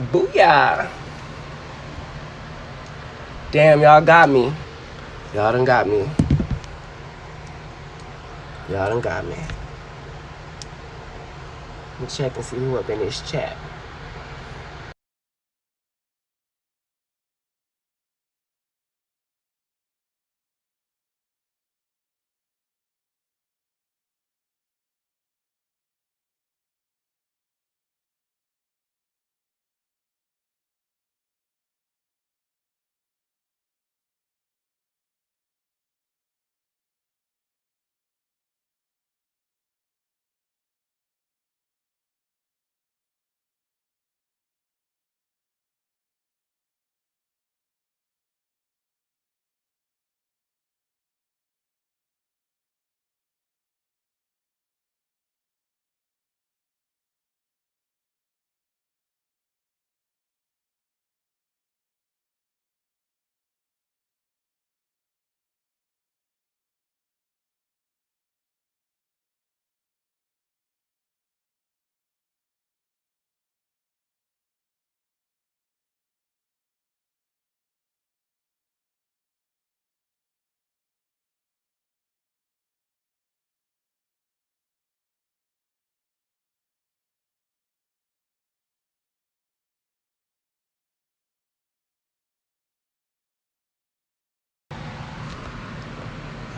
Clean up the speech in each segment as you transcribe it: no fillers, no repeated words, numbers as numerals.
Booyah! Damn, y'all got me. Y'all done got me. Y'all done got me. Let me check and see who up in this chat.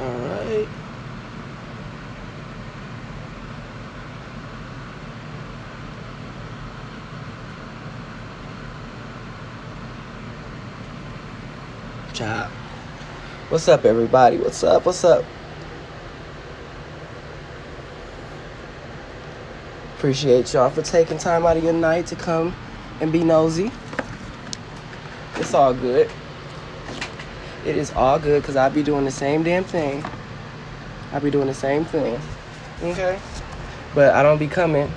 Alright. Chop. What's up, everybody? What's up? What's up? Appreciate y'all for taking time out of your night to come and be nosy. It's all good. It is all good because I be doing the same damn thing. I be doing the same thing. Okay? But I don't be coming.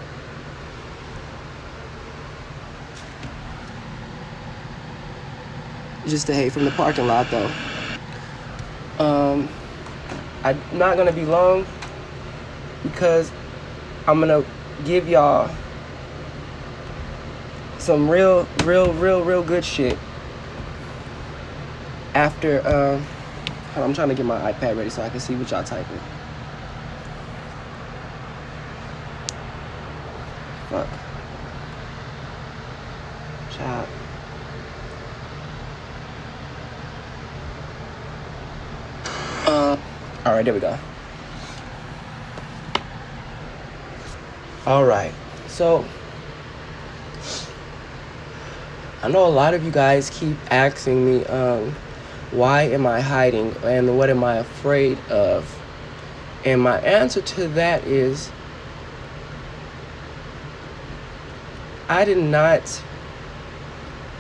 Just to hate from the parking lot, though. I'm not gonna be long because I'm gonna give y'all some real good shit after I'm trying to get my iPad ready so I can see what y'all typing. Fuck. Chop. All right, there we go. All right, so I know a lot of you guys keep asking me, why am I hiding and what am I afraid of? And my answer to that is, I did not,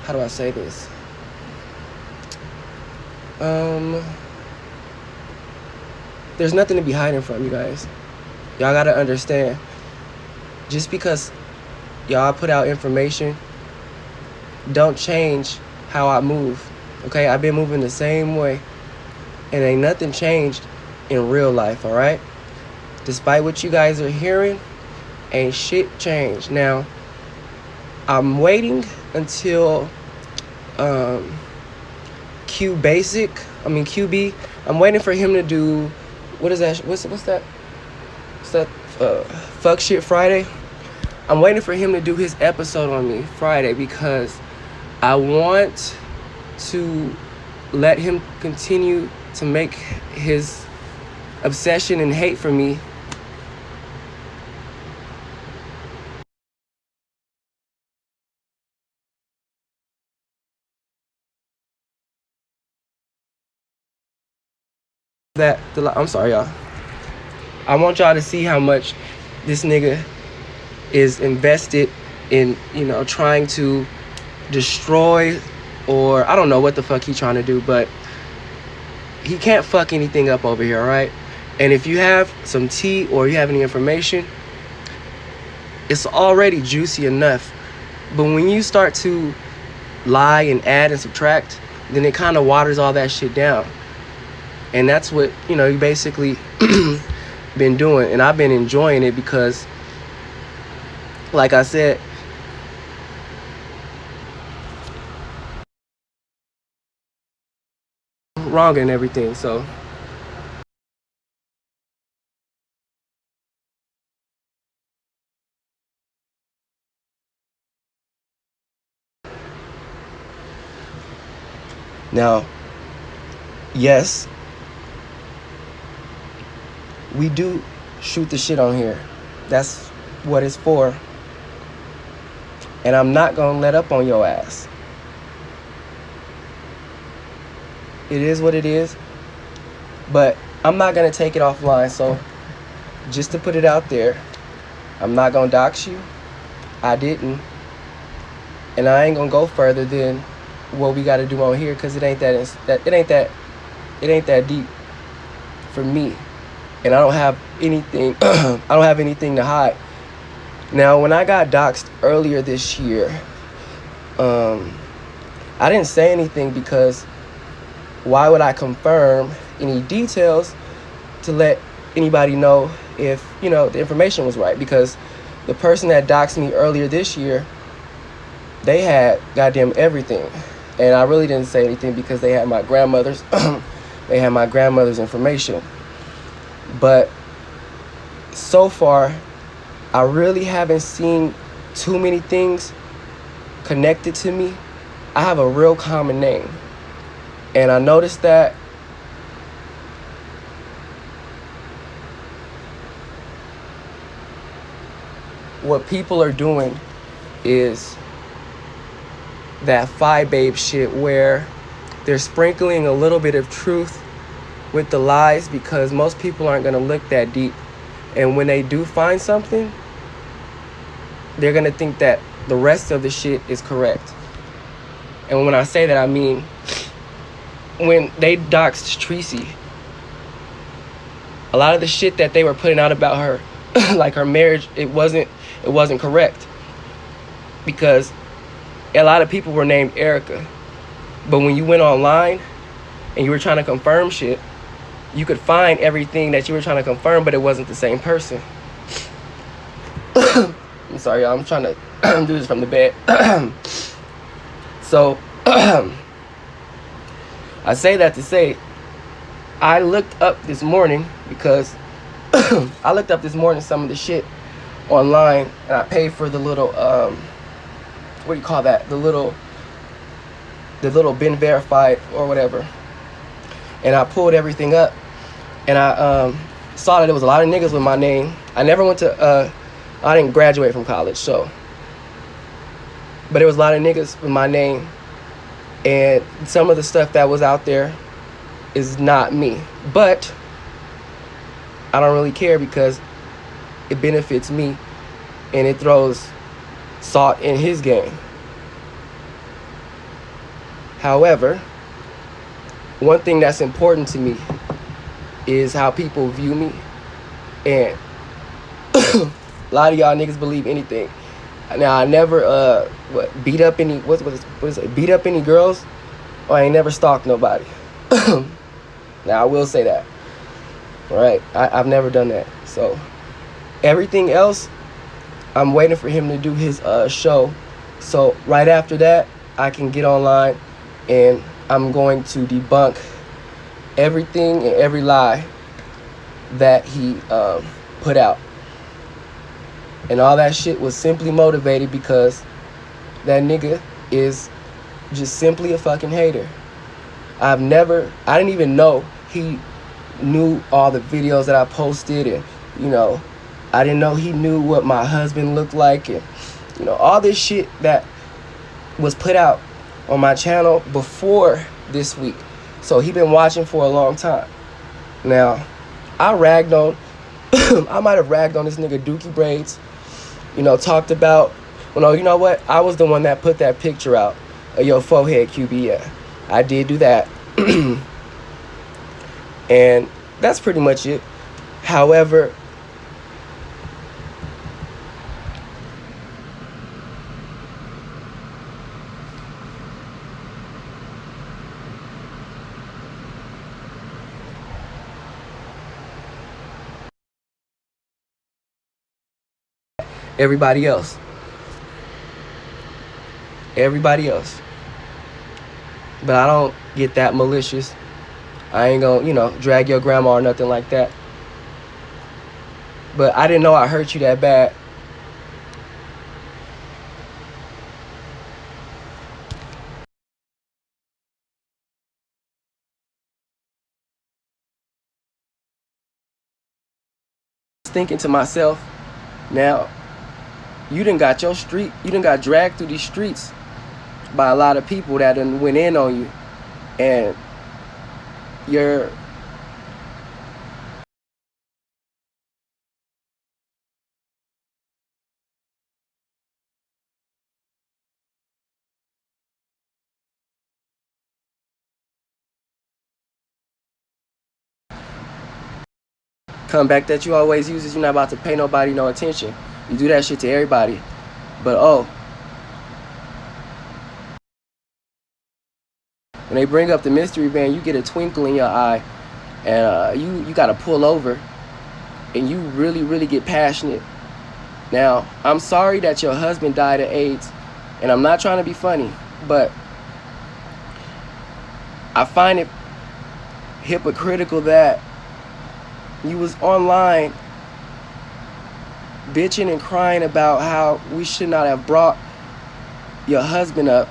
how do I say this? There's nothing to be hiding from, you guys. Y'all gotta understand. Just because y'all put out information, don't change how I move. Okay, I've been moving the same way, and ain't nothing changed in real life. All right. Despite what you guys are hearing, ain't shit changed. Now, I'm waiting until QB. I'm waiting for him to do. What is that? What's that? What's that? Fuck shit Friday. I'm waiting for him to do his episode on me Friday because I want to let him continue to make his obsession and hate for me I'm sorry, y'all. I want y'all to see how much this nigga is invested in, trying to destroy, or I don't know what the fuck he's trying to do, but he can't fuck anything up over here, all right? And if you have some tea or you have any information, it's already juicy enough. But when you start to lie and add and subtract, then it kind of waters all that shit down. And that's what, you basically been doing. And I've been enjoying it because, like I said, wrong and everything. So now, yes, we do shoot the shit on here. That's what it's for. And I'm not gonna let up on your ass. It is what it is. But I'm not gonna take it offline. So just to put it out there, I'm not gonna dox you. I didn't. And I ain't gonna go further than what we gotta do on here, because it ain't that deep for me. And I don't have anything I don't have anything to hide. Now, when I got doxxed earlier this year, I didn't say anything because why would I confirm any details to let anybody know if, you know, the information was right? Because the person that doxed me earlier this year, they had goddamn everything. And I really didn't say anything because they had my grandmother's they had my grandmother's information. But so far, I really haven't seen too many things connected to me. I have a real common name. And I noticed that what people are doing is that Fi Babe shit, where they're sprinkling a little bit of truth with the lies, because most people aren't gonna look that deep. And when they do find something, they're gonna think that the rest of the shit is correct. And when I say that, I mean, when they doxed Tracy, a lot of the shit that they were putting out about her, like her marriage, it wasn't correct. Because a lot of people were named Erica. But when you went online and you were trying to confirm shit, you could find everything that you were trying to confirm, but it wasn't the same person. I'm sorry, y'all. I'm trying to do this from the bed. So, I say that to say, I looked up this morning because I looked up this morning some of the shit online, and I paid for the little, what do you call that? The little been verified or whatever. And I pulled everything up, and I saw that there was a lot of niggas with my name. I never went to, I didn't graduate from college, so. But there was a lot of niggas with my name, and some of the stuff that was out there is not me. But I don't really care because it benefits me, and it throws salt in his game. However, one thing that's important to me is how people view me. And a lot of y'all niggas believe anything. Now, I never beat up any beat up any girls, or I ain't never stalked nobody. Now, I will say that. All right, I've never done that. So everything else, I'm waiting for him to do his show. So right after that, I can get online, and I'm going to debunk everything and every lie that he put out. And all that shit was simply motivated because that nigga is just simply a fucking hater. I didn't even know he knew all the videos that I posted, and, you know, I didn't know he knew what my husband looked like, and, you know, all this shit that was put out on my channel before this week. So he been watching for a long time. Now, I might have ragged on this nigga Dookie Braids. You know, talked about, well, no, you know what? I was the one that put that picture out of your forehead, QB. Yeah, I did do that. And that's pretty much it. However, everybody else. But I don't get that malicious. I ain't gonna, you know, drag your grandma or nothing like that. But I didn't know I hurt you that bad. Thinking to myself, now you done got dragged through these streets by a lot of people that done went in on you, and you're comeback that you always use is you're not about to pay nobody no attention. You do that shit to everybody. But when they bring up the mystery van, you get a twinkle in your eye, and you got to pull over, and you really get passionate. Now, I'm sorry that your husband died of AIDS, and I'm not trying to be funny, but I find it hypocritical that you was online bitching and crying about how we should not have brought your husband up,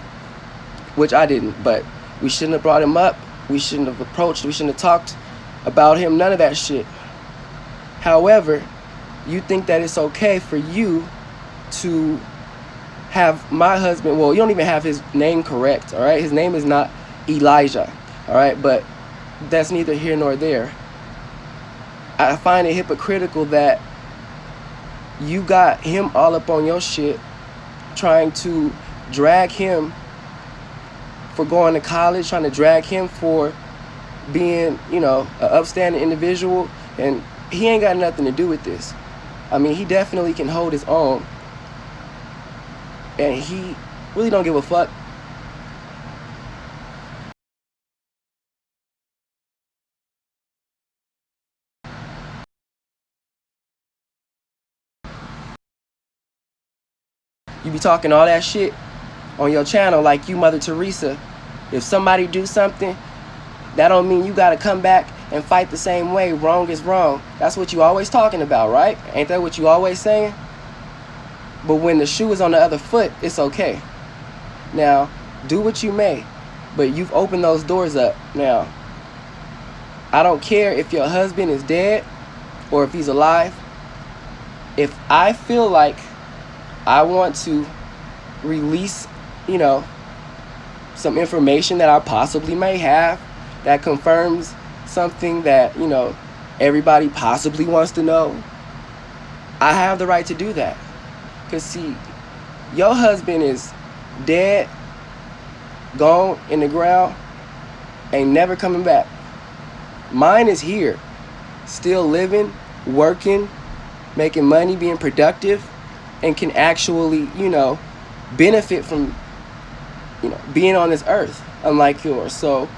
which I didn't, but we shouldn't have brought him up. We shouldn't have approached, we shouldn't have talked about him, none of that shit. However, you think that it's okay for you to have my husband, well, you don't even have his name correct, all right? His name is not Elijah, all right? But that's neither here nor there. I find it hypocritical that you got him all up on your shit, trying to drag him for going to college, trying to drag him for being, you know, an upstanding individual, and he ain't got nothing to do with this. I mean, he definitely can hold his own, and he really don't give a fuck. You be talking all that shit on your channel like you Mother Teresa. If somebody do something, that don't mean you gotta come back and fight the same way. Wrong is wrong. That's what you always talking about, right? Ain't that what you always saying? But when the shoe is on the other foot, it's okay. Now, do what you may, but you've opened those doors up. Now, I don't care if your husband is dead or if he's alive. If I feel like I want to release, you know, some information that I possibly may have that confirms something that, you know, everybody possibly wants to know, I have the right to do that. Because, see, your husband is dead, gone in the ground, ain't never coming back. Mine is here, still living, working, making money, being productive, and can actually, you know, benefit from, you know, being on this earth, unlike yours. So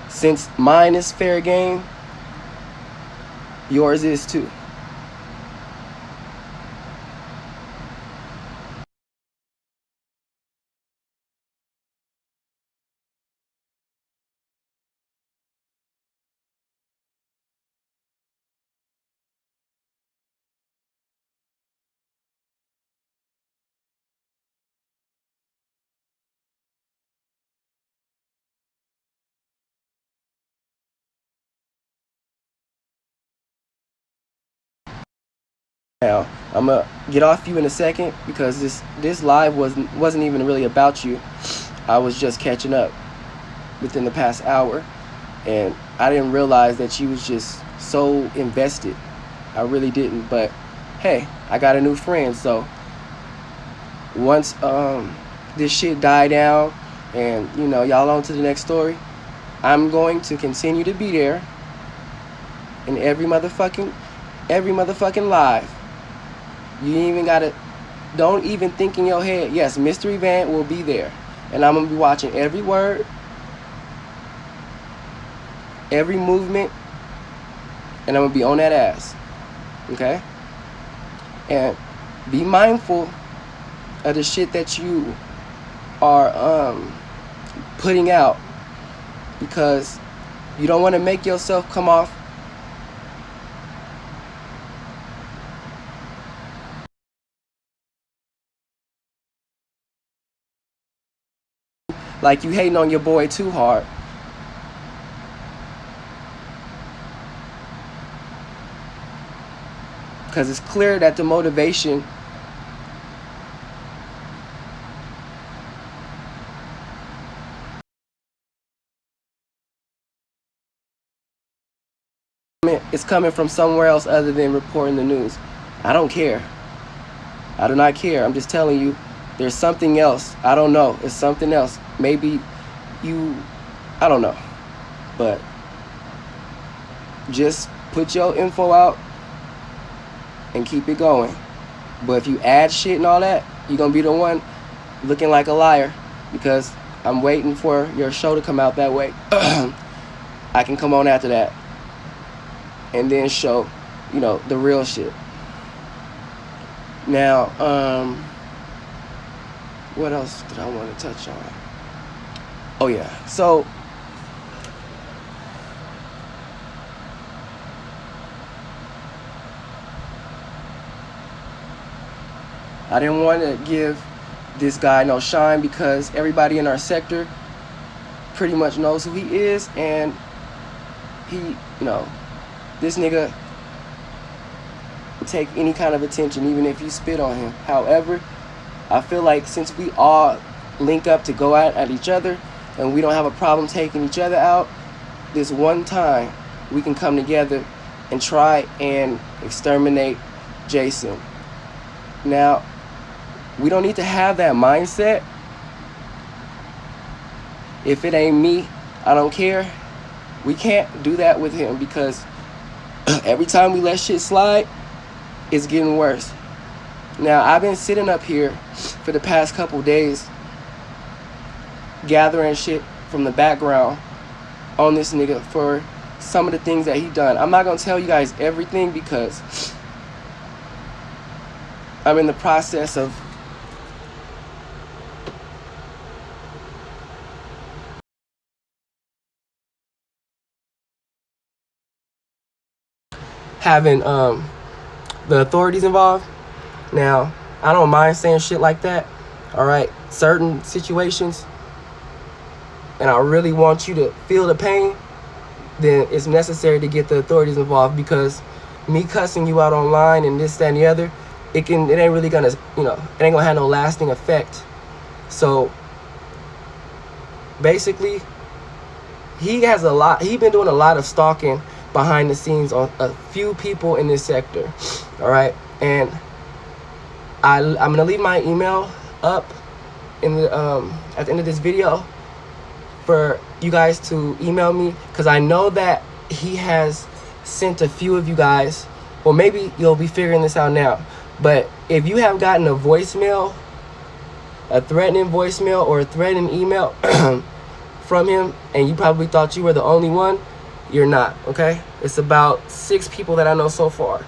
since mine is fair game, yours is too. Now, I'm gonna get off you in a second because this live wasn't even really about you. I was just catching up within the past hour, and I didn't realize that you was just so invested. I really didn't, but hey, I got a new friend, so once this shit die down and, you know, y'all on to the next story, I'm going to continue to be there in every motherfucking live. You ain't even gotta, don't even think in your head, yes, Mystery Van will be there, and I'm gonna be watching every word, every movement, and I'm gonna be on that ass, okay? And be mindful of the shit that you are putting out, because you don't want to make yourself come off like you hating on your boy too hard. Because it's clear that the motivation is coming from somewhere else other than reporting the news. I don't care. I do not care. I'm just telling you, there's something else. I don't know. It's something else. Maybe I don't know. But just put your info out and keep it going. But if you add shit and all that, you're going to be the one looking like a liar, because I'm waiting for your show to come out that way. I can come on after that and then show, the real shit. Now, what else did I want to touch on? Oh yeah, so I didn't want to give this guy no shine, because everybody in our sector pretty much knows who he is, and he, this nigga will take any kind of attention, even if you spit on him. However, I feel like since we all link up to go at each other, and we don't have a problem taking each other out, this one time we can come together and try and exterminate Jason. Now, we don't need to have that mindset. If it ain't me, I don't care. We can't do that with him, because every time we let shit slide, it's getting worse. Now, I've been sitting up here for the past couple days gathering shit from the background on this nigga for some of the things that he done. I'm not gonna tell you guys everything, because I'm in the process of having the authorities involved. Now, I don't mind saying shit like that, all right? Certain situations, and I really want you to feel the pain, then it's necessary to get the authorities involved, because me cussing you out online and this, that, and the other, it ain't really gonna, it ain't gonna have no lasting effect. So basically, he been doing a lot of stalking behind the scenes on a few people in this sector, all right? And I'm gonna leave my email up in the at the end of this video for you guys to email me, because I know that he has sent a few of you guys, or maybe you'll be figuring this out now, but if you have gotten a voicemail, a threatening voicemail or a threatening email from him, and you probably thought you were the only one, you're not, okay? It's about 6 people that I know so far.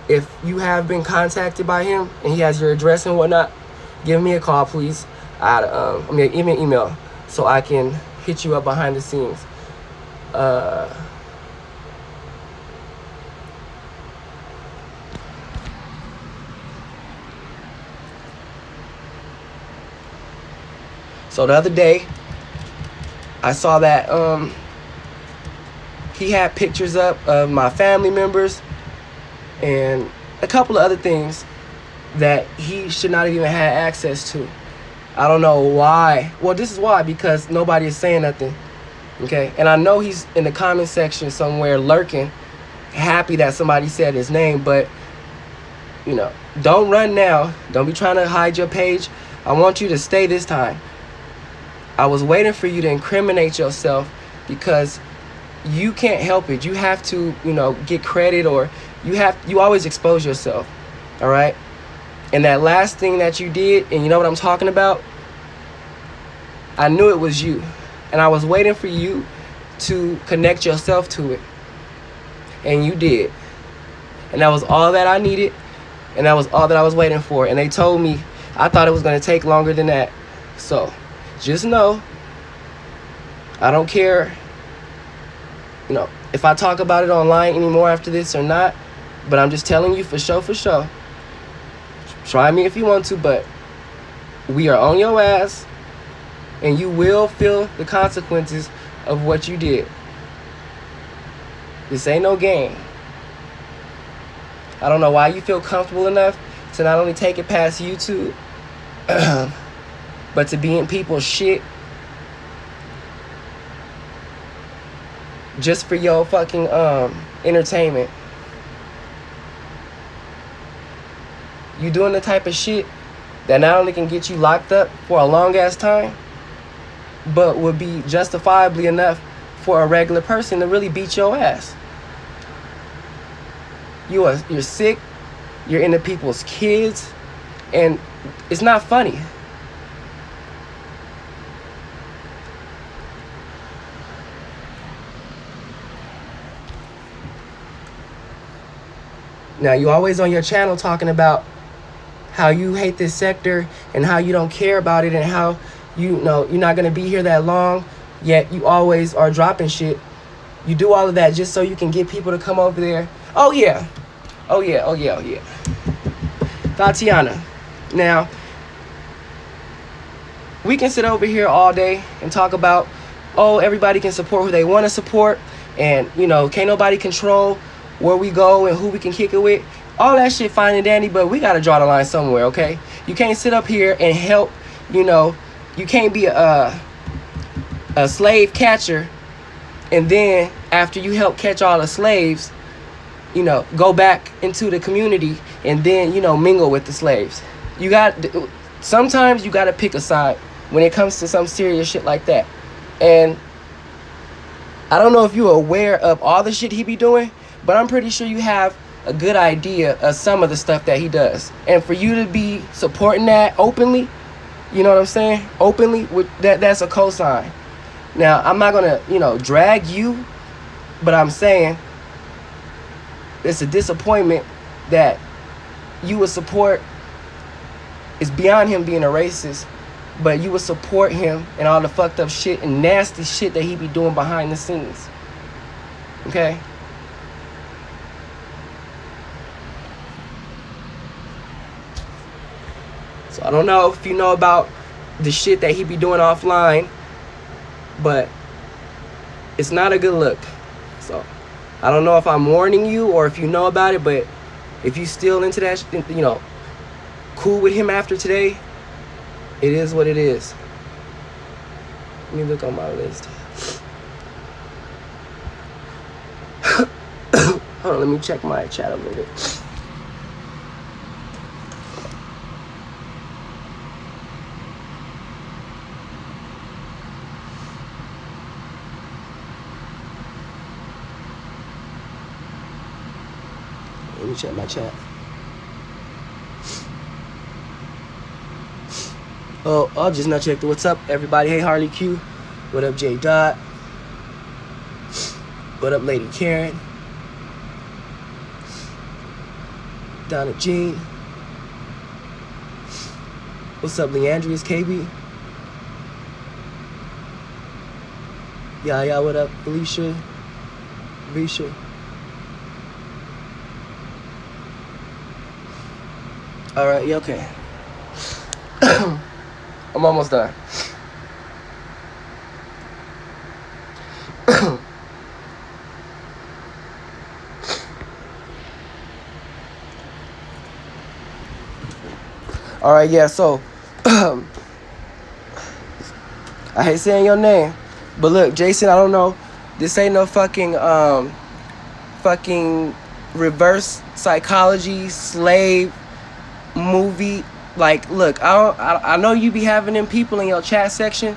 If you have been contacted by him and he has your address and whatnot, give me a call, please. Give me an email so I can hit you up behind the scenes. So the other day, I saw that he had pictures up of my family members and a couple of other things that he should not have even had access to. I don't know why. Well, this is why, because nobody is saying nothing, okay? And I know he's in the comment section somewhere lurking, happy that somebody said his name, but, don't run now. Don't be trying to hide your page. I want you to stay this time. I was waiting for you to incriminate yourself, because you can't help it. You have to, get credit, or you always expose yourself, all right? And that last thing that you did, and you know what I'm talking about, I knew it was you, and I was waiting for you to connect yourself to it, and you did, and that was all that I needed. And that was all that I was waiting for. And they told me, I thought it was going to take longer than that. So just know, I don't care, you know, if I talk about it online anymore after this or not. But I'm just telling you for sure. Try me if you want to, but we are on your ass. And you will feel the consequences of what you did. This ain't no game. I don't know why you feel comfortable enough to not only take it past YouTube, but to be in people's shit just for your fucking entertainment. You doing the type of shit that not only can get you locked up for a long ass time, but would be justifiably enough for a regular person to really beat your ass. You're sick, you're into people's kids, and it's not funny. Now, you always on your channel talking about how you hate this sector and how you don't care about it and how you know you're not gonna be here that long, yet you always are dropping shit. You do all of that just so you can get people to come over there. Oh yeah. Tatiana, now we can sit over here all day and talk about, oh, everybody can support who they want to support, and you know, can't nobody control where we go and who we can kick it with. All that shit fine and dandy, but we gotta draw the line somewhere, okay? You can't sit up here and help, you know, you can't be a slave catcher and then after you help catch all the slaves, you know, go back into the community and then, you know, mingle with the slaves. Sometimes you gotta pick a side when it comes to some serious shit like that. And I don't know if you're aware of all the shit he be doing, but I'm pretty sure you have a good idea of some of the stuff that he does. And for you to be supporting that openly, you know what I'm saying? Openly, with that's a cosign. Now, I'm not gonna, you know, drag you, but I'm saying it's a disappointment that you would support. It's beyond him being a racist, but you would support him and all the fucked up shit and nasty shit that he be doing behind the scenes. Okay? So I don't know if you know about the shit that he be doing offline, but it's not a good look. So I don't know if I'm warning you or if you know about it, but if you still into that, you know, cool with him after today, it is what it is. Let me look on my list. Hold on, let me check my chat a little bit. Let me check my chat. Oh, I'll just not check the what's up, everybody. Hey, Harley Q. What up, J Dot? What up, Lady Karen? Donna Jean. What's up, Leandrius KB? Yeah, what up, Felicia? Visha? Alright, yeah, okay. I'm almost done. Alright, yeah, so I hate saying your name, but look, Jason, I don't know. This ain't no fucking reverse psychology slave movie. Like, look, I know you be having them people in your chat section.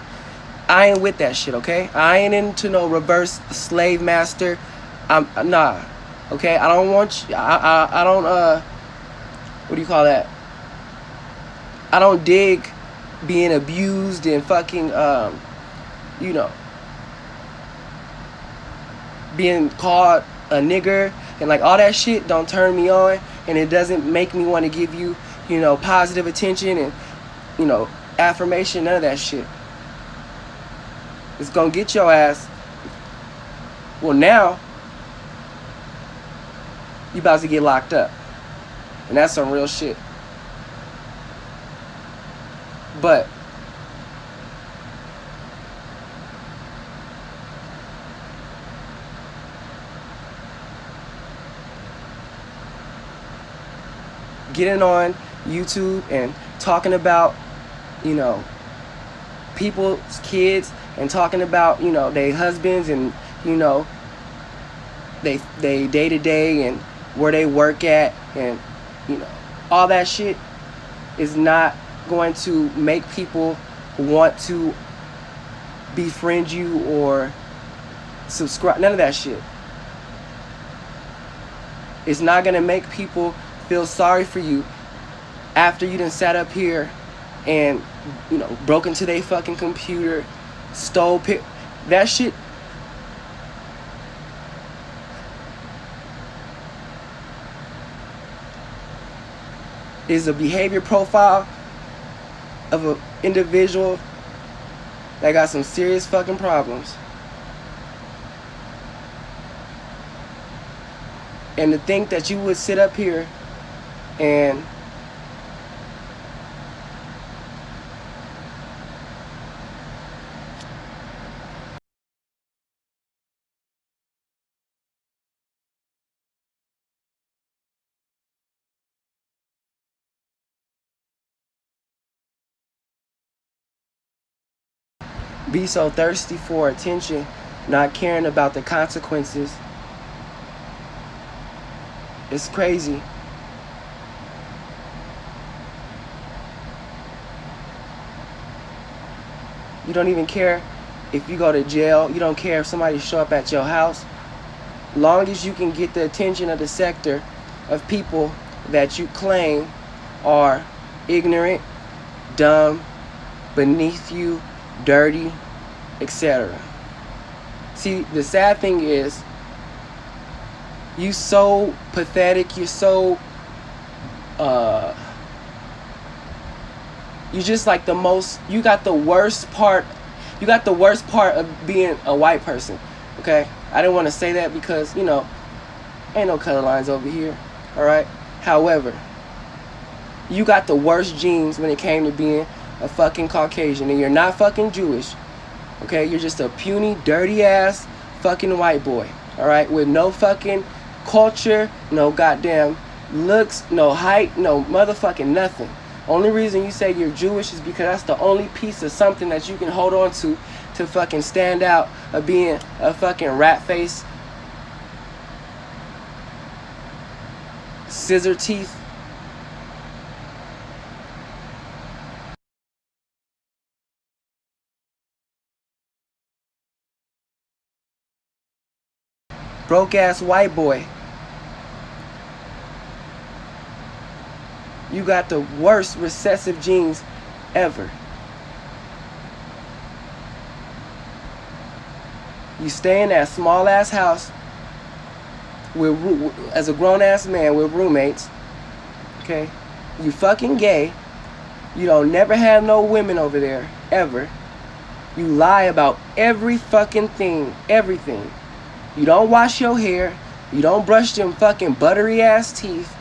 I ain't with that shit, okay? I ain't into no reverse slave master. Nah, okay? I don't want you. I don't what do you call that? I don't dig being abused and fucking you know, being called a nigger and like all that shit don't turn me on. and it doesn't make me want to give you, you know, positive attention and, you know, affirmation, none of that shit. It's gonna get your ass. Well, now you about to get locked up, and that's some real shit. But getting on YouTube and talking about, you know, people's kids and talking about, you know, their husbands and, you know, they day to day and where they work at and, you know, all that shit is not going to make people want to befriend you or subscribe. None of that shit. It's not gonna make people feel sorry for you after you done sat up here and, you know, broke into their fucking computer, stole that shit. Is a behavior profile of an individual that got some serious fucking problems. And to think that you would sit up here and be so thirsty for attention, not caring about the consequences. It's crazy. You don't even care if you go to jail. You don't care if somebody show up at your house. Long as you can get the attention of the sector of people that you claim are ignorant, dumb, beneath you, dirty, etc. See, the sad thing is, you so pathetic, you're so you just like the most, you got the worst part of being a white person. Okay, I didn't want to say that because, you know, ain't no color lines over here. All right, however, you got the worst genes when it came to being a fucking Caucasian, and you're not fucking Jewish. Okay, you're just a puny, dirty ass fucking white boy. All right, with no fucking culture, no goddamn looks, no height, no motherfucking nothing. Only reason you say you're Jewish is because that's the only piece of something that you can hold on to fucking stand out of being a fucking rat face, scissor teeth. Broke ass white boy. You got the worst recessive genes ever. You stay in that small ass house with, as a grown ass man with roommates. Okay, you fucking gay. You don't never have no women over there ever. You lie about every fucking thing, everything. You don't wash your hair. You don't brush them fucking buttery ass teeth.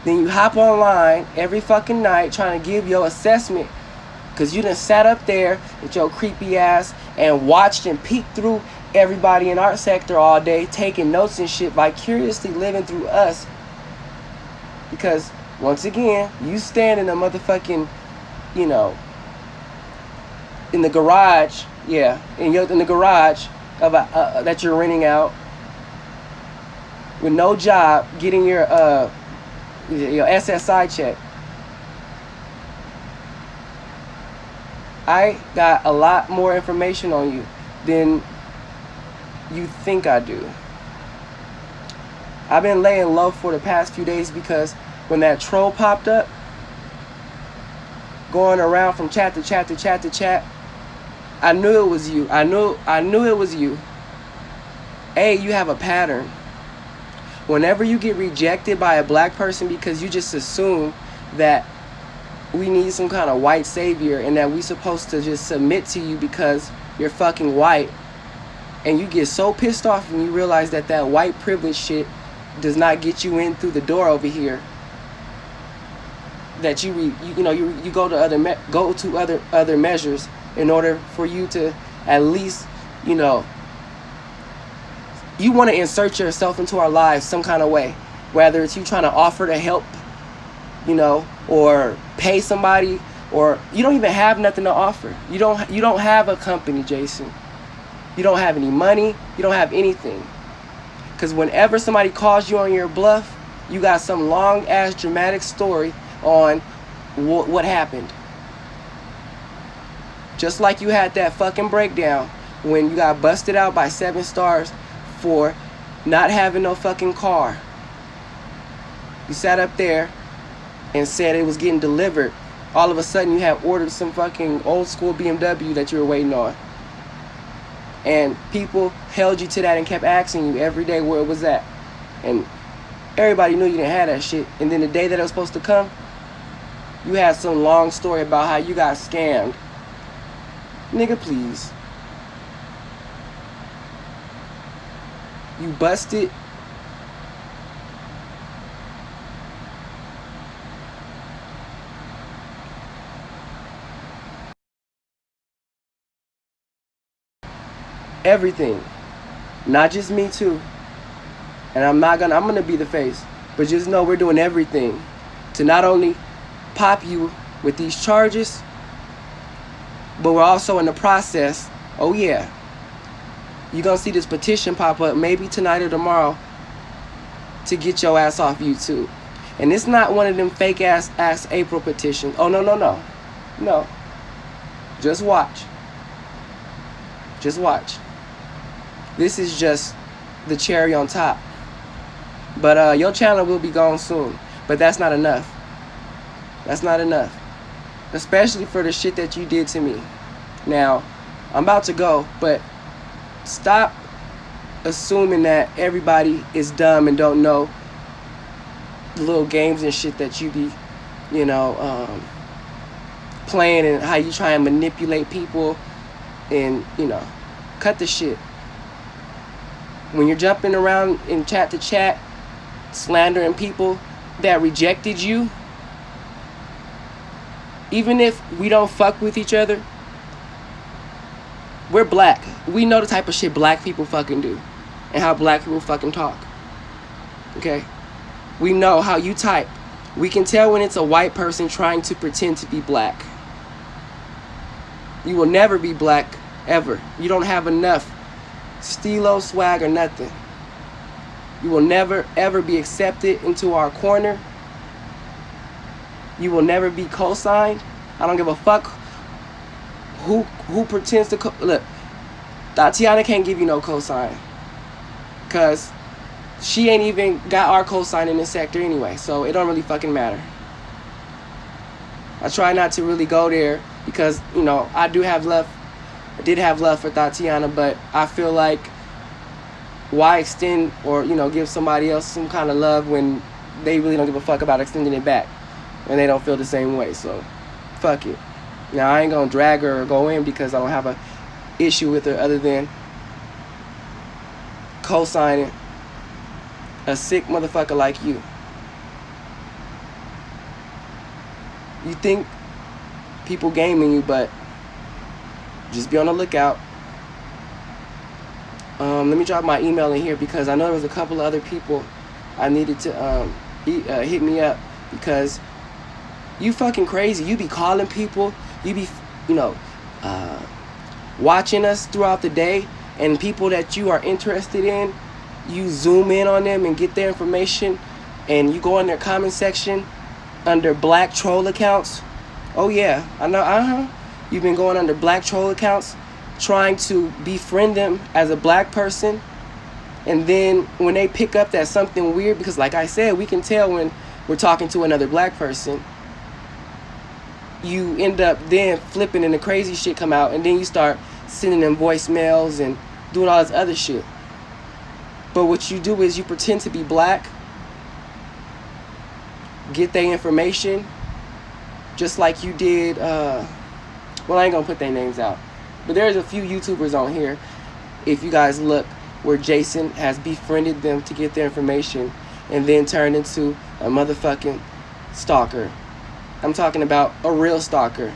Then you hop online every fucking night trying to give your assessment because you done sat up there with your creepy ass and watched and peeked through everybody in our sector all day, taking notes and shit, vicariously living through us. Because, once again, you stand in the motherfucking, you know, in the garage, yeah, in the garage of that you're renting out with no job, getting your SSI check. I got a lot more information on you than you think I do. I've been laying low for the past few days because when that troll popped up, going around from chat to chat to chat to chat, I knew it was you. I knew it was you. A, you have a pattern. Whenever you get rejected by a black person because you just assume that we need some kind of white savior and that we supposed to just submit to you because you're fucking white, and you get so pissed off when you realize that that white privilege shit does not get you in through the door over here, that you go to other measures in order for you to at least, you want to insert yourself into our lives some kind of way, whether it's you trying to offer to help, or pay somebody, or you don't even have nothing to offer. You don't have a company, Jason. You don't have any money. You don't have anything. Because whenever somebody calls you on your bluff, you got some long ass dramatic story on what happened. Just like you had that fucking breakdown when you got busted out by 7 stars for not having no fucking car. You sat up there and said it was getting delivered. All of a sudden you had ordered some fucking old school BMW that you were waiting on. And people held you to that and kept asking you every day where it was at. And everybody knew you didn't have that shit. And then the day that it was supposed to come, you had some long story about how you got scammed. Nigga, please. You busted. Everything. Not just me too. And I'm gonna be the face. But just know we're doing everything to not only pop you with these charges, but we're also in the process. Oh yeah, you're gonna see this petition pop up maybe tonight or tomorrow to get your ass off YouTube. And it's not one of them fake ass April petitions. Oh no. Just watch. This is just the cherry on top. But your channel will be gone soon. But that's not enough. Especially for the shit that you did to me. Now, I'm about to go, but stop assuming that everybody is dumb and don't know the little games and shit that you be, playing, and how you try and manipulate people, and, cut the shit. When you're jumping around in chat to chat, slandering people that rejected you, even if we don't fuck with each other, we're black. We know the type of shit black people fucking do and how black people fucking talk. Okay? We know how you type. We can tell when it's a white person trying to pretend to be black. You will never be black, ever. You don't have enough stilo, swag, or nothing. You will never, ever be accepted into our corner. You will never be co-signed. I don't give a fuck who pretends to look. Tatiana can't give you no cosign, cause she ain't even got our cosign in this sector anyway, so it don't really fucking matter. I try not to really go there because I did have love for Tatiana, but I feel like why extend or give somebody else some kind of love when they really don't give a fuck about extending it back and they don't feel the same way. So fuck it. Now I ain't gonna drag her or go in because I don't have a issue with her other than co-signing a sick motherfucker like you. You think people gaming you, but just be on the lookout. Let me drop my email in here because I know there was a couple of other people I needed to hit me up, because you fucking crazy. You be calling people. You be, watching us throughout the day, and people that you are interested in, you zoom in on them and get their information, and you go in their comment section under black troll accounts. Oh yeah, I know. You've been going under black troll accounts, trying to befriend them as a black person, and then when they pick up that something weird, because like I said, we can tell when we're talking to another black person, you end up then flipping and the crazy shit come out, and then you start sending them voicemails and doing all this other shit. But what you do is you pretend to be black, get their information, just like you did, well, I ain't gonna put their names out, but there's a few YouTubers on here, if you guys look, where Jason has befriended them to get their information and then turned into a motherfucking stalker. I'm talking about a real stalker.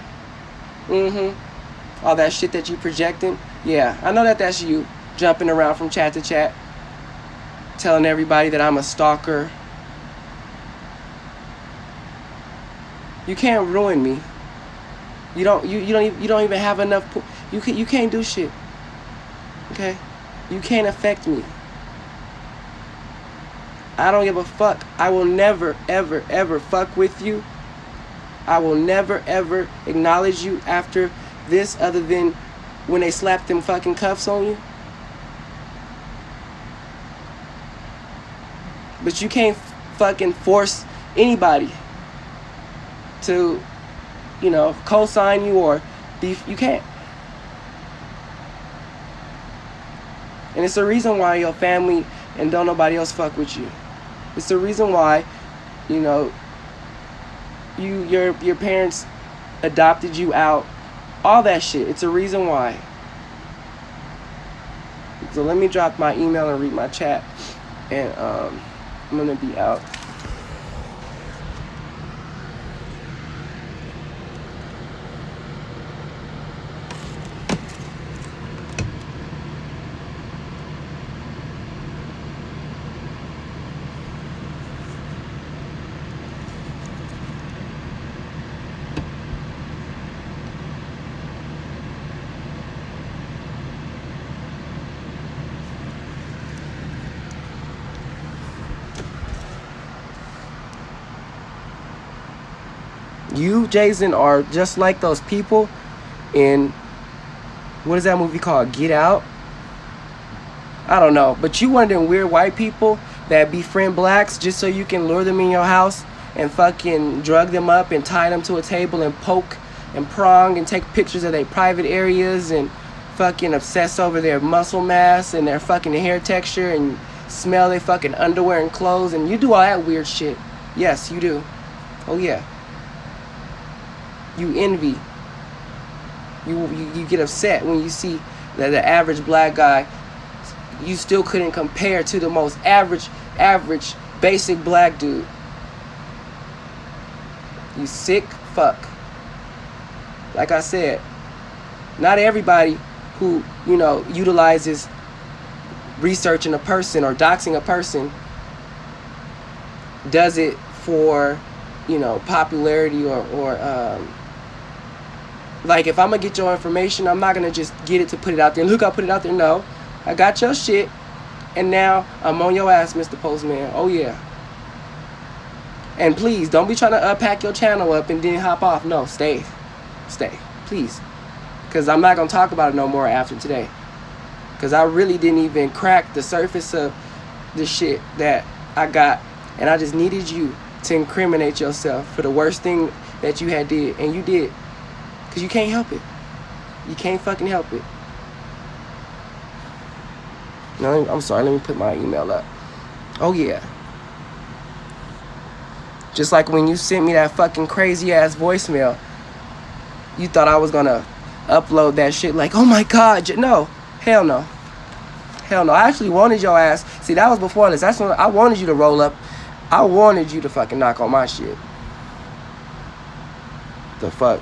All that shit that you projecting, yeah, I know that that's you, jumping around from chat to chat, telling everybody that I'm a stalker. You can't ruin me. You don't even have enough. You can't do shit. Okay, you can't affect me. I don't give a fuck. I will never, ever, ever fuck with you. I will never, ever acknowledge you after this, other than when they slap them fucking cuffs on you. But you can't fucking force anybody to, co-sign you or be. You can't. And it's the reason why your family and don't nobody else fuck with you. It's the reason why, your parents adopted you out. All that shit. It's a reason why. So let me drop my email and read my chat. And I'm gonna be out. You, Jason, are just like those people in, what is that movie called? Get Out? I don't know. But you one of them weird white people that befriend blacks just so you can lure them in your house and fucking drug them up and tie them to a table and poke and prong and take pictures of their private areas and fucking obsess over their muscle mass and their fucking hair texture and smell their fucking underwear and clothes, and you do all that weird shit. Yes, you do. Oh yeah. You envy. You get upset when you see that the average black guy, you still couldn't compare to the most average, basic black dude. You sick fuck. Like I said, not everybody who, utilizes researching a person or doxing a person does it for, popularity or like, if I'm gonna get your information, I'm not gonna just get it to put it out there. Look, I put it out there. No, I got your shit, and now I'm on your ass, Mr. Postman. Oh yeah. And please don't be trying to unpack your channel up and then hop off. No, stay, please, because I'm not gonna talk about it no more after today. Because I really didn't even crack the surface of the shit that I got, and I just needed you to incriminate yourself for the worst thing that you had did, and you did. Because you can't help it. You can't fucking help it. No, I'm sorry. Let me put my email up. Oh, yeah. Just like when you sent me that fucking crazy-ass voicemail, you thought I was going to upload that shit like, oh, my God. No. Hell no. Hell no. I actually wanted your ass. See, that was before this. That's when I wanted you to roll up. I wanted you to fucking knock on my shit. The fuck?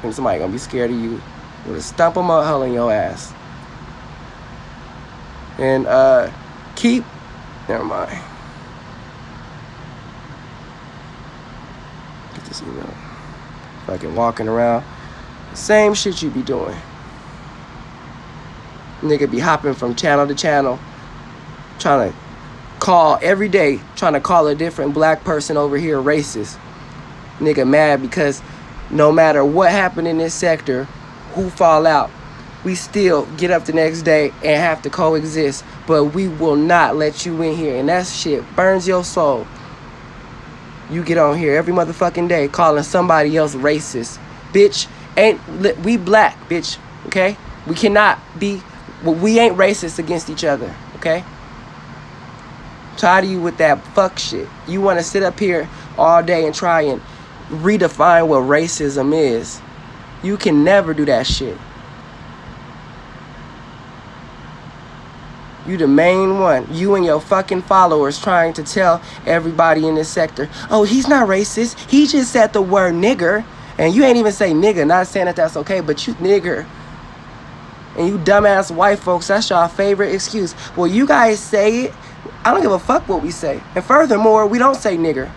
And somebody gonna be scared of you with a stump of mud hole in your ass. And never mind. Get this email. Fucking walking around. Same shit you be doing. Nigga be hopping from channel to channel, trying to call every day, trying to call a different black person over here racist. Nigga mad because no matter what happened in this sector, who fall out, we still get up the next day and have to coexist. But we will not let you in here. And that shit burns your soul. You get on here every motherfucking day calling somebody else racist. Bitch, we black, bitch, okay? We cannot be, we ain't racist against each other, okay? Tired of you with that fuck shit. You want to sit up here all day and try and redefine what racism is. You can never do that shit. You the main one. You and your fucking followers trying to tell everybody in this sector, oh, he's not racist. He just said the word nigger. And you ain't even say nigger. Not saying that that's okay, but you nigger. And you dumbass white folks, that's your favorite excuse. Well, you guys say it. I don't give a fuck what we say. And furthermore, we don't say nigger.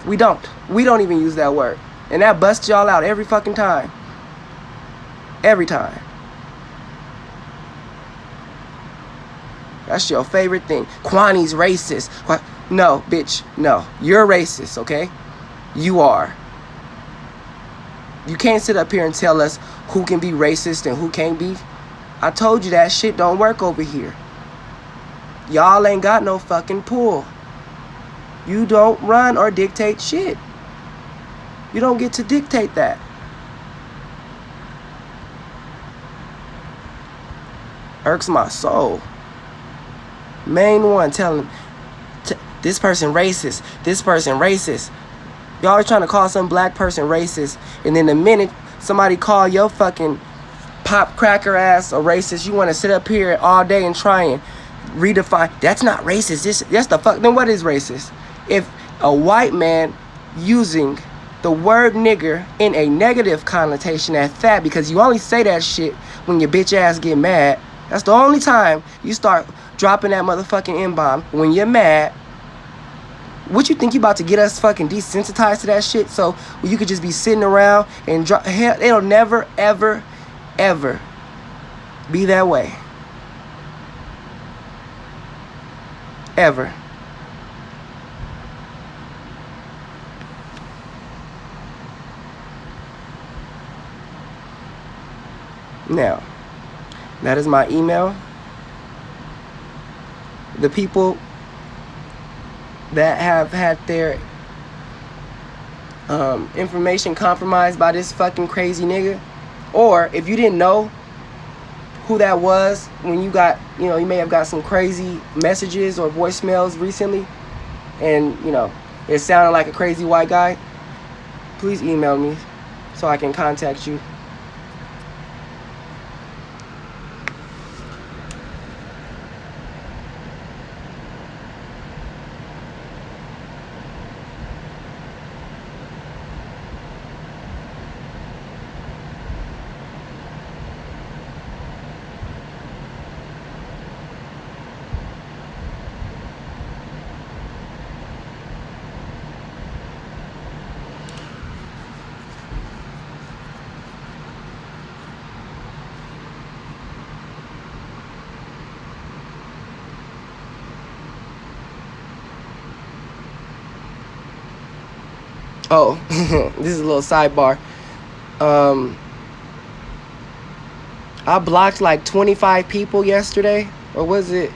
We don't. We don't even use that word. And that busts y'all out every fucking time. Every time. That's your favorite thing. Kwani's racist. No, bitch. No. You're racist, okay? You are. You can't sit up here and tell us who can be racist and who can't be. I told you that shit don't work over here. Y'all ain't got no fucking pull. You don't run or dictate shit. You don't get to dictate that. Irks my soul. Main one telling this person racist, this person racist. Y'all always trying to call some black person racist, and then the minute somebody call your fucking pop cracker ass a racist, you want to sit up here all day and try and redefine. That's not racist. That's the fuck. Then what is racist? If a white man using the word nigger in a negative connotation at that, because you only say that shit when your bitch ass get mad. That's the only time you start dropping that motherfucking N-bomb, when you're mad. What you think you about to get us fucking desensitized to that shit so you could just be sitting around and drop? Hell, it'll never, ever, ever be that way. Ever. Now, that is my email. The people that have had their information compromised by this fucking crazy nigga, or if you didn't know who that was when you got, you may have got some crazy messages or voicemails recently, and it sounded like a crazy white guy, please email me so I can contact you. Oh, this is a little sidebar. I blocked like 25 people yesterday. Or was it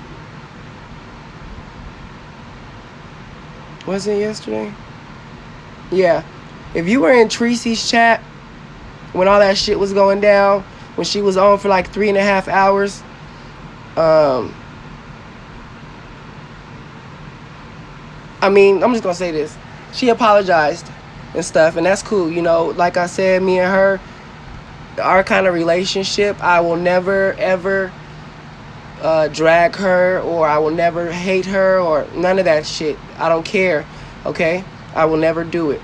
yesterday? Yeah. If you were in Tracy's chat when all that shit was going down, when she was on for like 3.5 hours, I'm just gonna say this. She apologized and stuff, and that's cool. Like I said, me and her, our kind of relationship, I will never ever drag her, or I will never hate her, or none of that shit. I don't care. Okay, I will never do it.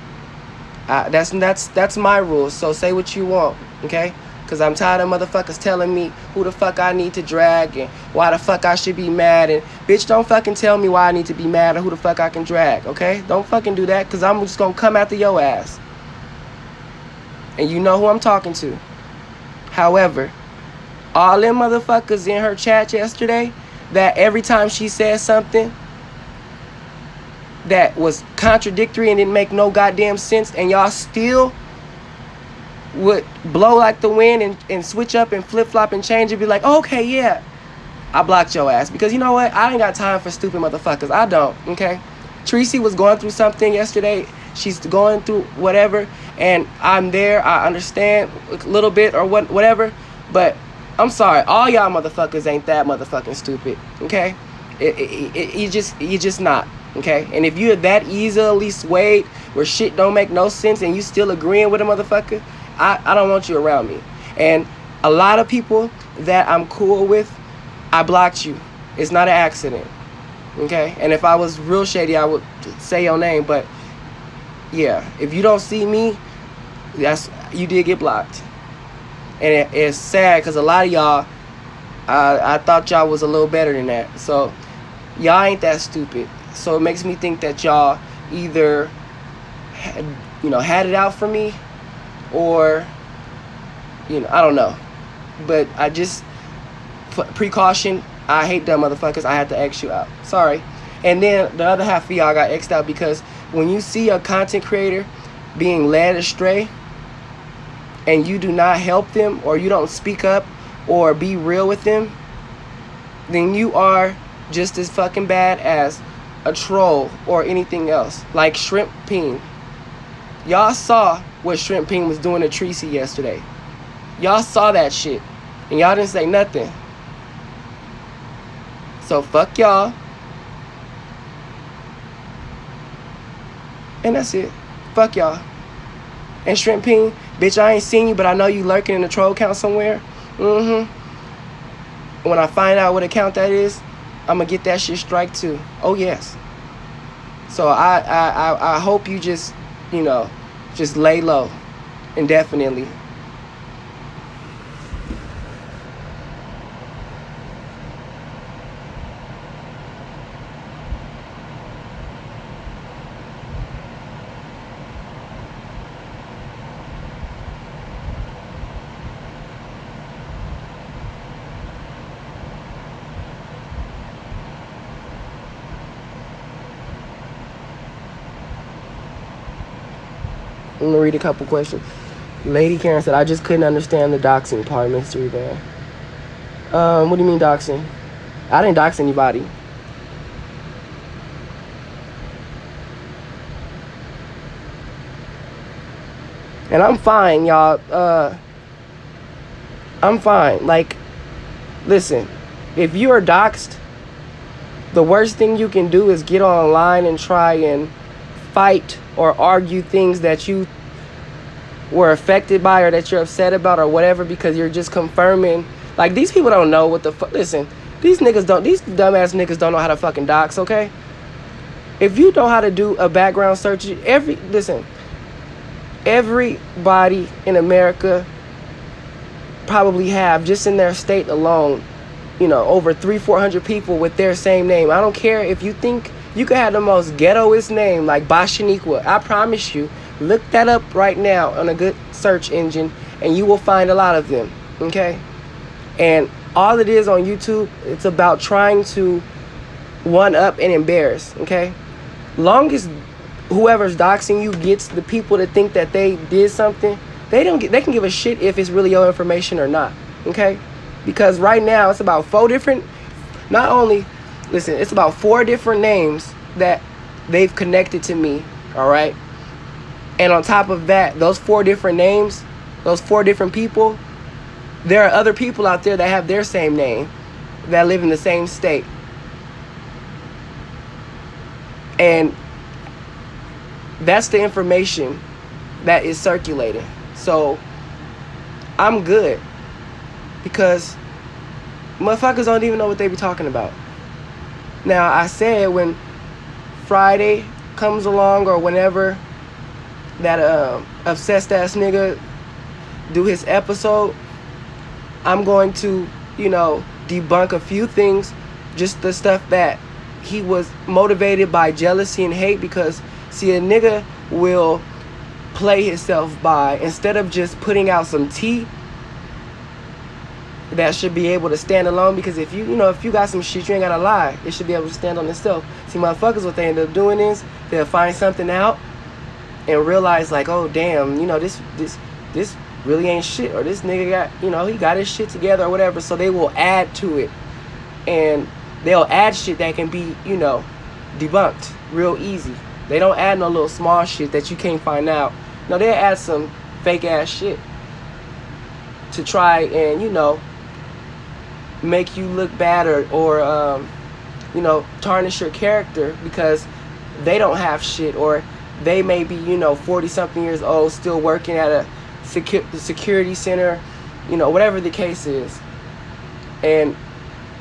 That's my rules. So say what you want. Okay, because I'm tired of motherfuckers telling me who the fuck I need to drag and why the fuck I should be mad. And bitch, don't fucking tell me why I need to be mad or who the fuck I can drag. Okay, don't fucking do that, because I'm just gonna come after your ass. And you know who I'm talking to. However, all them motherfuckers in her chat yesterday, that every time she said something that was contradictory and didn't make no goddamn sense, and y'all still would blow like the wind and switch up and flip-flop and change and be like, oh, okay, yeah, I blocked your ass. Because you know what? I ain't got time for stupid motherfuckers. I don't, okay? Tracy was going through something yesterday. She's going through whatever, and I'm there. I understand a little bit or whatever, but I'm sorry. All y'all motherfuckers ain't that motherfucking stupid, okay? You just not. Okay, and if you're that easily swayed where shit don't make no sense and you still agreeing with a motherfucker, I don't want you around me. And a lot of people that I'm cool with, I blocked you. It's not an accident. Okay, and if I was real shady, I would say your name. But yeah, if you don't see me, you did get blocked. And it's sad because a lot of y'all, I thought y'all was a little better than that. So y'all ain't that stupid. So it makes me think that y'all either had it out for me, or I don't know. But I just, precaution, I hate dumb motherfuckers. I had to X you out. Sorry. And then the other half of y'all got X'd out because when you see a content creator being led astray and you do not help them, or you don't speak up or be real with them, then you are just as fucking bad as a troll or anything else. Like Shrimp Peen. Y'all saw what Shrimp Peen was doing to Tracy yesterday. Y'all saw that shit. And y'all didn't say nothing. So fuck y'all. And that's it. Fuck y'all. And Shrimp Peen, bitch, I ain't seen you, but I know you lurking in the troll account somewhere. When I find out what account that is, I'm gonna get that shit strike too. Oh yes. So I hope you just just lay low indefinitely. I'm gonna read a couple questions. Lady Karen said, I just couldn't understand the doxing part, Mystery Bear. What do you mean doxing? I didn't dox anybody. And I'm fine, y'all. I'm fine. Like, listen, if you are doxed, the worst thing you can do is get online and try and fight or argue things that you were affected by or that you're upset about or whatever, because you're just confirming. Like, these people don't know what the fuck. Listen, these dumbass niggas don't know how to fucking dox, okay? If you know how to do a background search, everybody in America probably have, just in their state alone, over 300-400 people with their same name. I don't care if you think you could have the most ghettoest name like Bashaniqua. I promise you, look that up right now on a good search engine and you will find a lot of them, okay? And all it is on YouTube, it's about trying to one up and embarrass, okay? Long as whoever's doxing you gets the people to think that they did something, they can give a shit if it's really your information or not, okay? Because right now it's about it's about 4 different names that they've connected to me, all right? And on top of that, those 4 different names, those 4 different people, there are other people out there that have their same name that live in the same state. And that's the information that is circulating. So I'm good, because motherfuckers don't even know what they be talking about. Now, I said when Friday comes along, or whenever that obsessed ass nigga do his episode, I'm going to debunk a few things, just the stuff that he was motivated by jealousy and hate. Because see, a nigga will play himself by, instead of just putting out some tea that should be able to stand alone. Because if you got some shit, you ain't gotta lie. It should be able to stand on itself. See, motherfuckers, what they end up doing is they'll find something out and realize, like, oh damn, this really ain't shit, or this nigga got, he got his shit together or whatever. So they will add to it, and they'll add shit that can be debunked real easy. They don't add no little small shit that you can't find out. No, they'll add some fake ass shit to try and make you look bad, or tarnish your character because they don't have shit, or they may be 40 something years old still working at a security center, whatever the case is, and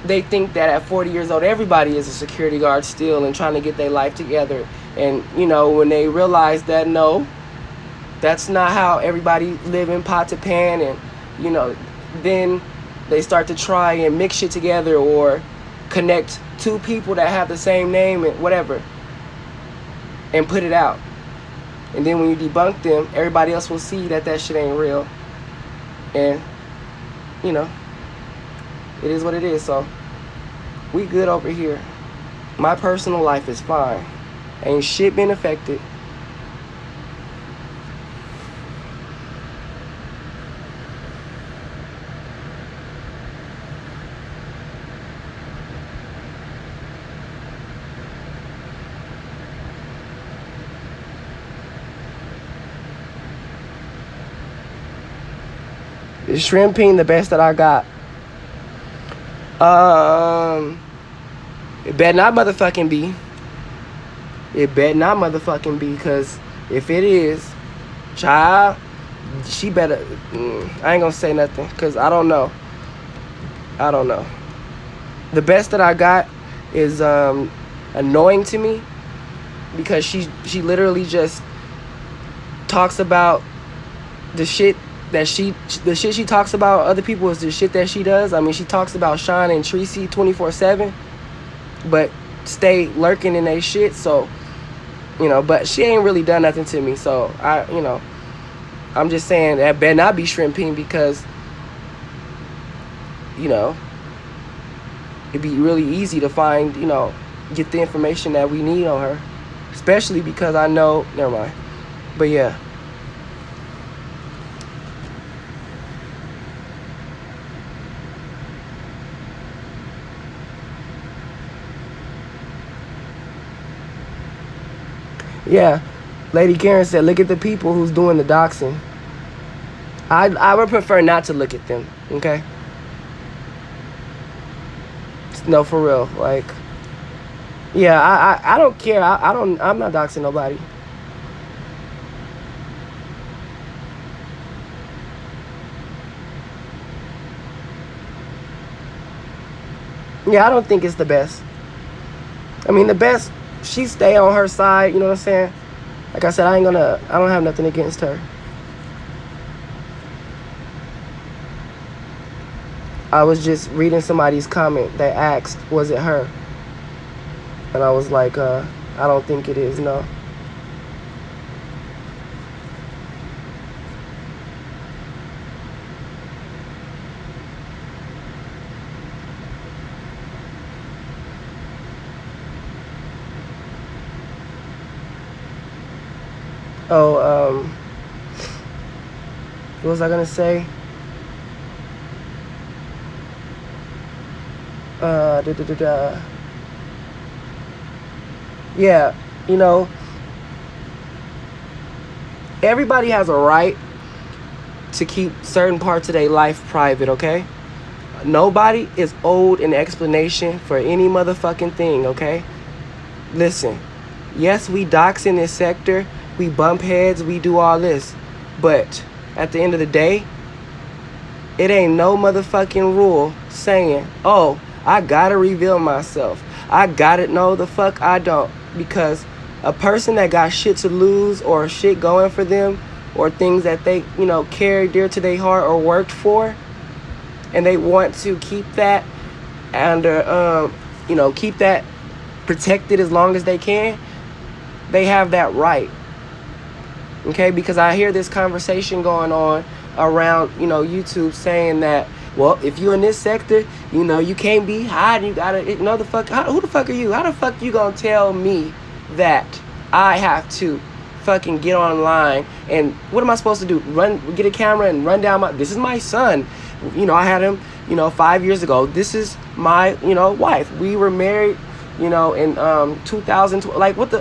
they think that at 40 years old everybody is a security guard still and trying to get their life together. And when they realize that no, that's not how everybody live in pot to pan, and then they start to try and mix shit together or connect two people that have the same name and whatever and put it out. And then when you debunk them, everybody else will see that shit ain't real. And it is what it is. So we good over here. My personal life is fine. Ain't shit been affected. Is shrimping the best that I got? It better not motherfucking be. It better not motherfucking be, because if it is, child, she better. I ain't gonna say nothing, because I don't know. The best that I got is annoying to me, because she literally just talks about the shit she talks about other people is the shit that she does. I mean, she talks about Sean and Tracy 24/7, but stay lurking in they shit. So, but she ain't really done nothing to me. So I'm just saying that better not be shrimping, because it'd be really easy to find, get the information that we need on her, especially because I know. Never mind. But yeah. Yeah, Lady Karen said, look at the people who's doing the doxing. I would prefer not to look at them, okay? No, for real. Like, yeah, I don't care. I'm not doxing nobody. Yeah, I don't think it's the best. I mean, the best, she stay on her side, you know what I'm saying? Like I said, I don't have nothing against her. I was just reading somebody's comment that asked, was it her? And I was like, I don't think it is, no. Oh, what was I gonna say? Yeah, everybody has a right to keep certain parts of their life private, okay? Nobody is owed an explanation for any motherfucking thing, okay? Listen, yes, we dox in this sector, we bump heads, we do all this, but at the end of the day, it ain't no motherfucking rule saying, oh, I gotta reveal myself. I gotta know the fuck I don't. Because a person that got shit to lose or shit going for them or things that they, carry dear to their heart or worked for, and they want to keep that under, keep that protected as long as they can, they have that right. Okay, because I hear this conversation going on around, YouTube saying that, well, if you're in this sector, you can't be hiding. You gotta, who the fuck are you? How the fuck you gonna tell me that I have to fucking get online and what am I supposed to do? Get a camera and run down this is my son. I had him, 5 years ago. This is my, wife. We were married, in 2000. Like, what?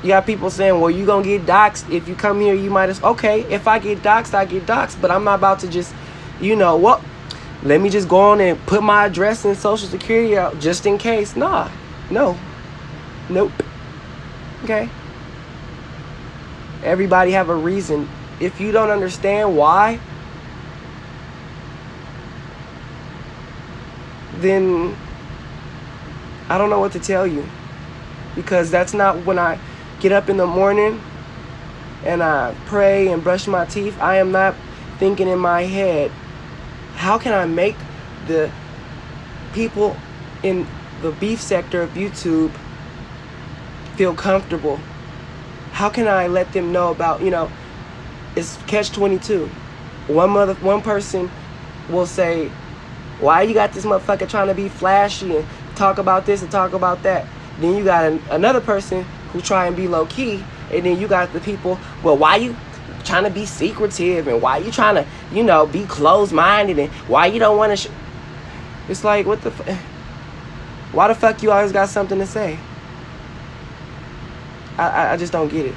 You got people saying, well, you gonna get doxxed. If you come here, you might as... Okay, if I get doxxed, I get doxxed. But I'm not about to just, Let me just go on and put my address and social security out just in case. Nah. No. Nope. Okay? Everybody have a reason. If you don't understand why, then I don't know what to tell you. Because that's not when I get up in the morning and I pray and brush my teeth. I am not thinking in my head, how can I make the people in the beef sector of YouTube feel comfortable? How can I let them know about, it's catch-22. One person will say, why you got this motherfucker trying to be flashy and talk about this and talk about that? Then you got another person who try and be low-key, and then you got the people, well, why you trying to be secretive, and why you trying to, be closed-minded, and why you don't want to it's like, what the why the fuck you always got something to say? I just don't get it.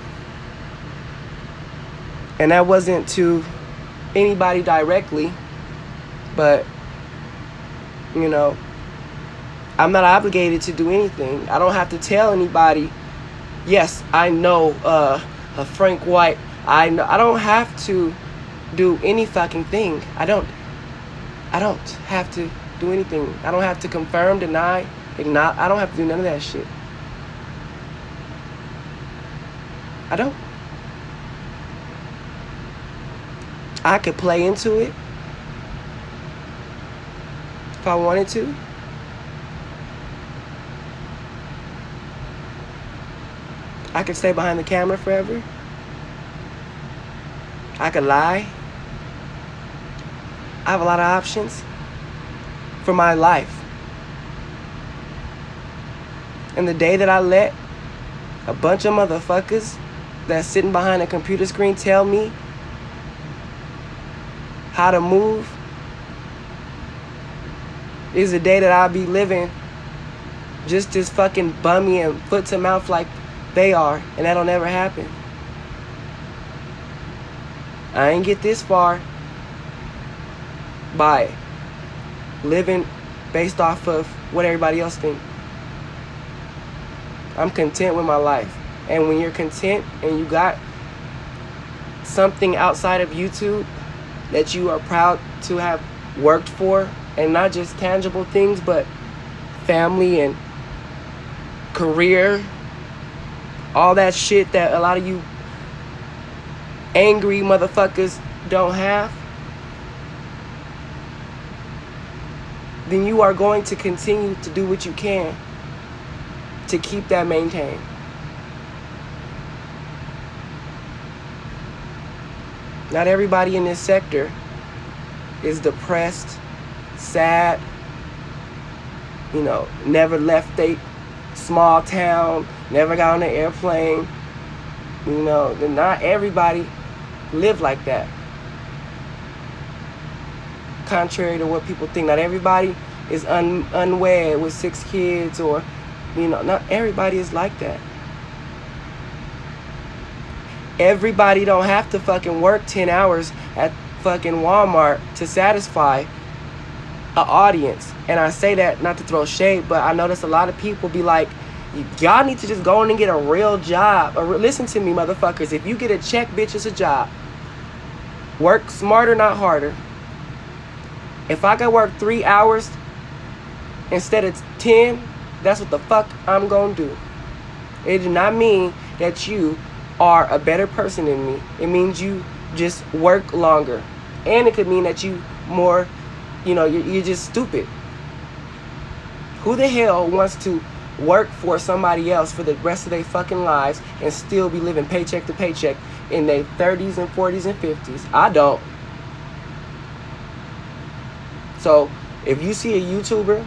And that wasn't to anybody directly, but I'm not obligated to do anything. I don't have to tell anybody, yes, I know a Frank White. I don't have to do any fucking thing. I don't have to do anything. I don't have to confirm, deny, ignore. I don't have to do none of that shit. I don't. I could play into it if I wanted to. I could stay behind the camera forever. I could lie. I have a lot of options for my life. And the day that I let a bunch of motherfuckers that's sitting behind a computer screen tell me how to move is the day that I'll be living just as fucking bummy and foot to mouth like they are, and that'll never happen. I ain't get this far by living based off of what everybody else thinks. I'm content with my life. And when you're content and you got something outside of YouTube that you are proud to have worked for, and not just tangible things, but family and career, all that shit that a lot of you angry motherfuckers don't have, then you are going to continue to do what you can to keep that maintained. Not everybody in this sector is depressed, sad, never left a small town, never got on an airplane. Not everybody live like that. Contrary to what people think, not everybody is unwed with 6 kids, or not everybody is like that. Everybody don't have to fucking work 10 hours at fucking Walmart to satisfy an audience. And I say that not to throw shade, but I notice a lot of people be like, y'all need to just go in and get a real job. Or listen to me, motherfuckers. If you get a check, bitch, it's a job. Work smarter, not harder. If I can work 3 hours instead of 10, that's what the fuck I'm gonna do. It does not mean that you are a better person than me. It means you just work longer. And it could mean that you more, you're just stupid. Who the hell wants to work for somebody else for the rest of their fucking lives and still be living paycheck to paycheck in their 30s and 40s and 50s? I don't. So if you see a YouTuber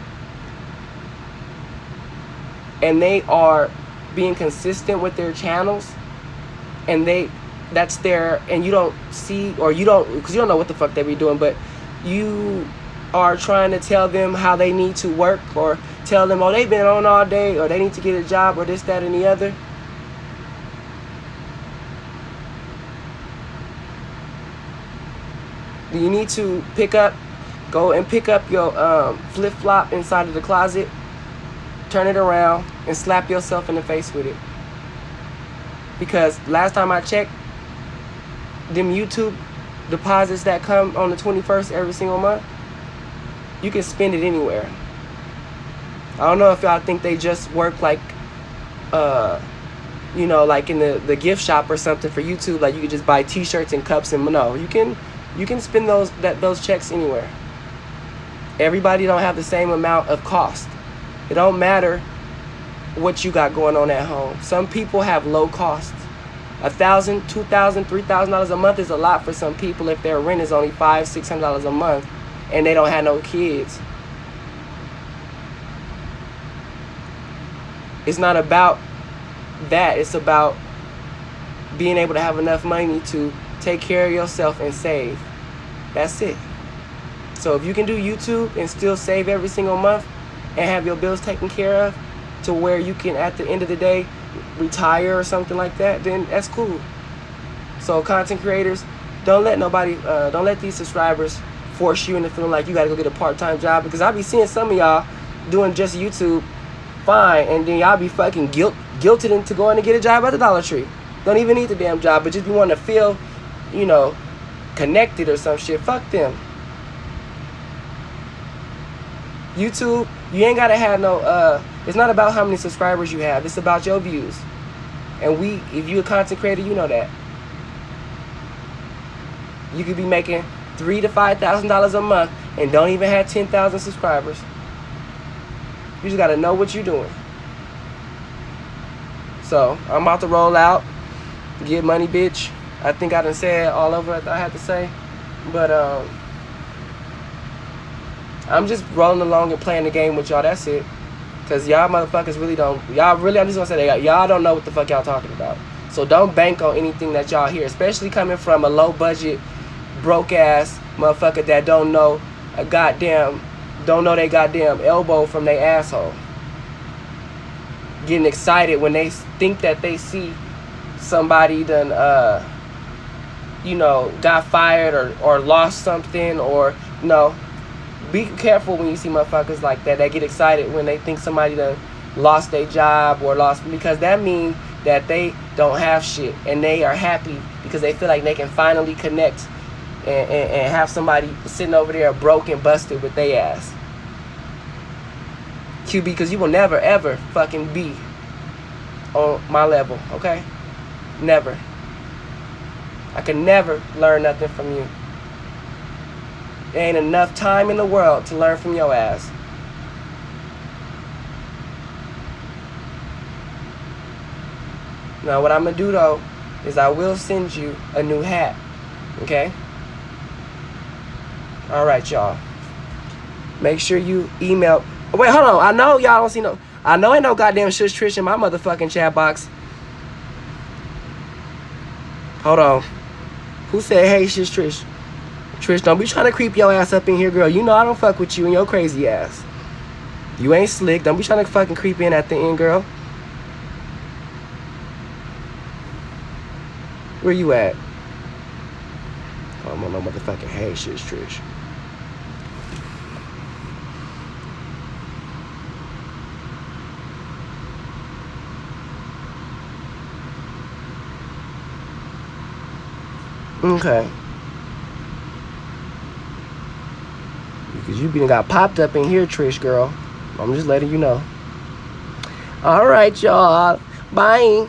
and they are being consistent with their channels, and that's their, and you don't see, or you don't, because you don't know what the fuck they be doing, but you are trying to tell them how they need to work, or tell them, oh, they've been on all day, or they need to get a job, or this, that, and the other. You need to pick up Go and pick up your flip-flop inside of the closet, turn it around, and slap yourself in the face with it. Because last time I checked, them YouTube deposits that come on the 21st every single month, you can spend it anywhere. I don't know if y'all think they just work like, you know, like in the gift shop or something for YouTube. Like you can just buy T-shirts and cups, and no, you can spend those checks anywhere. Everybody don't have the same amount of cost. It don't matter what you got going on at home. Some people have low costs. $1,000, $2,000, $3,000 a month is a lot for some people if their rent is only $500, $600 a month and they don't have no kids. It's not about that. It's about being able to have enough money to take care of yourself and save. That's it. So if you can do YouTube and still save every single month and have your bills taken care of to where you can, at the end of the day, retire or something like that, then that's cool. So content creators, don't let these subscribers force you into feeling like you gotta go get a part-time job, because I be seeing some of y'all doing just YouTube fine, and then y'all be fucking guilted into going to get a job at the Dollar Tree. Don't even need the damn job, but just be wanting to feel, you know, connected or some shit. Fuck them. YouTube, you ain't gotta have no it's not about how many subscribers you have, it's about your views. And if you a content creator, you know that. You could be making $3,000 to $5,000 a month and don't even have 10,000 subscribers. You just gotta know what you're doing. So I'm about to roll out, get money, bitch. I think I done said all over what I had to say, but I'm just rolling along and playing the game with y'all. That's it. Cause y'all motherfuckers really don't. I'm just gonna say that y'all don't know what the fuck y'all talking about. So don't bank on anything that y'all hear, especially coming from a low budget, broke ass motherfucker that don't know they goddamn elbow from their asshole. Getting excited when they think that they see somebody done you know, got fired or lost something, or no. Be careful when you see motherfuckers like that get excited when they think somebody done lost their job or because that means that they don't have shit and they are happy because they feel like they can finally connect and have somebody sitting over there broke and busted with their ass. QB, because you will never ever fucking be on my level, okay? Never. I can never learn nothing from you. There ain't enough time in the world to learn from your ass. Now what I'm gonna do though is I will send you a new hat. Okay? Alright, y'all. Make sure you email. Wait, hold on. I know y'all don't see no. I know ain't no goddamn Shush Trish in my motherfucking chat box. Hold on. Who said hey Shush Trish? Trish, don't be trying to creep your ass up in here, girl. You know I don't fuck with you and your crazy ass. You ain't slick. Don't be trying to fucking creep in at the end, girl. Where you at? Oh, I'm on no motherfucking hey shit, Trish. Okay. Because you got popped up in here, Trish, girl. I'm just letting you know. All right, y'all. Bye.